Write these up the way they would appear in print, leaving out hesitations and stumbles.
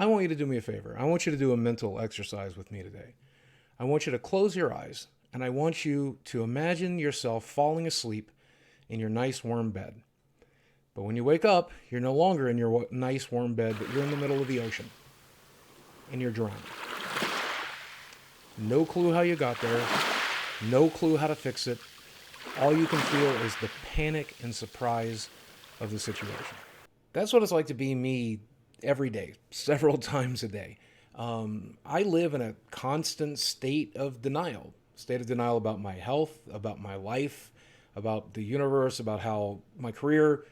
I want you to do me a favor. I want you to do a mental exercise with me today. I want you to close your eyes, and I want you to imagine yourself falling asleep in your nice warm bed. But when you wake up, you're no longer in your nice warm bed, but you're in the middle of the ocean, and you're drowning. No clue how you got there, no clue how to fix it. All you can feel is the panic and surprise of the situation. That's what it's like to be me every day, several times a day. I live in a constant state of denial about my health, about my life, about the universe, about how my career.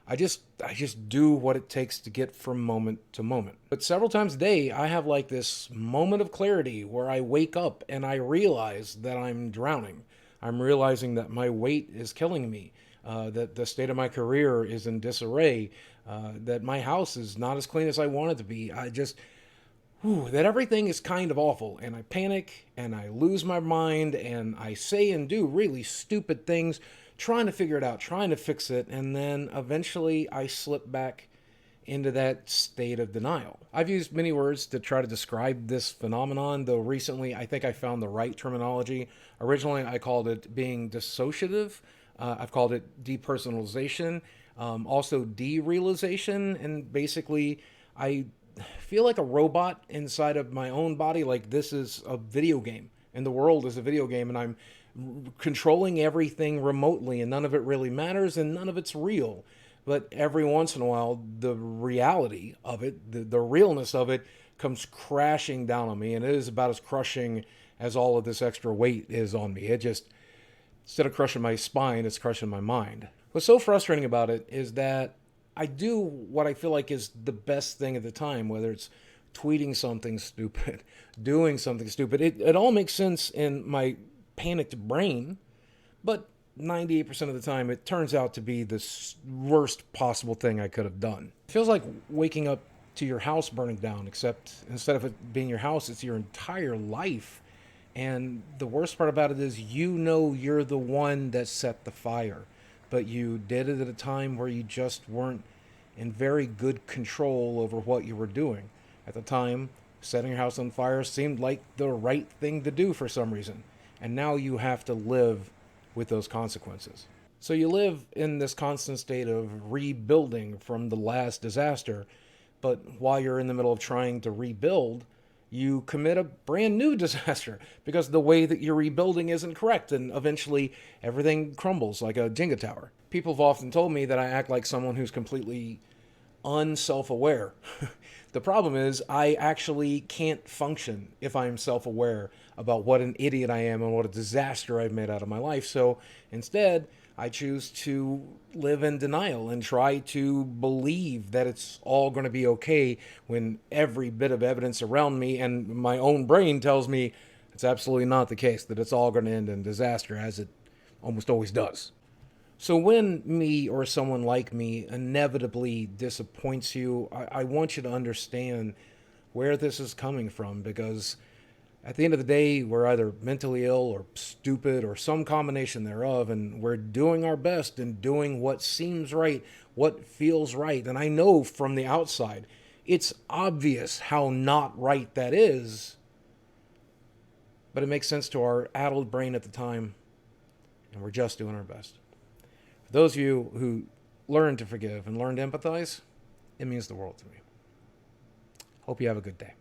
I just do what it takes to get from moment to moment. But several times a day, I have like this moment of clarity where I wake up and I realize that I'm drowning. I'm realizing that my weight is killing me, that the state of my career is in disarray, that my house is not as clean as I want it to be. That everything is kind of awful, and I panic and I lose my mind and I say and do really stupid things, trying to figure it out, trying to fix it, and then eventually I slip back into that state of denial. I've used many words to try to describe this phenomenon, though recently I think I found the right terminology. Originally I called it being dissociative. I've called it depersonalization, also derealization, and basically I feel like a robot inside of my own body, like this is a video game and the world is a video game and I'm controlling everything remotely and none of it really matters and none of it's real. But every once in a while, the reality of it, the realness of it comes crashing down on me, and it is about as crushing as all of this extra weight is on me. It just, instead of crushing my spine, it's crushing my mind. What's so frustrating about it is that I do what I feel like is the best thing at the time, whether it's tweeting something stupid, doing something stupid. It all makes sense in my panicked brain, but 98% of the time, it turns out to be the worst possible thing I could have done. It feels like waking up to your house burning down, except instead of it being your house, it's your entire life. And the worst part about it is you know you're the one that set the fire, but you did it at a time where you just weren't in very good control over what you were doing. At the time, setting your house on fire seemed like the right thing to do for some reason. And now you have to live with those consequences. So you live in this constant state of rebuilding from the last disaster, but while you're in the middle of trying to rebuild, you commit a brand new disaster because the way that you're rebuilding isn't correct, and eventually everything crumbles like a Jenga tower. People have often told me that I act like someone who's completely unself-aware. The problem is I actually can't function if I'm self-aware about what an idiot I am and what a disaster I've made out of my life. So instead, I choose to live in denial and try to believe that it's all going to be okay when every bit of evidence around me and my own brain tells me it's absolutely not the case, that it's all going to end in disaster, as it almost always does. So when me or someone like me inevitably disappoints you, I want you to understand where this is coming from, because at the end of the day, we're either mentally ill or stupid or some combination thereof, and we're doing our best and doing what seems right, what feels right. And I know from the outside, it's obvious how not right that is, but it makes sense to our addled brain at the time, and we're just doing our best. For those of you who learn to forgive and learn to empathize, it means the world to me. Hope you have a good day.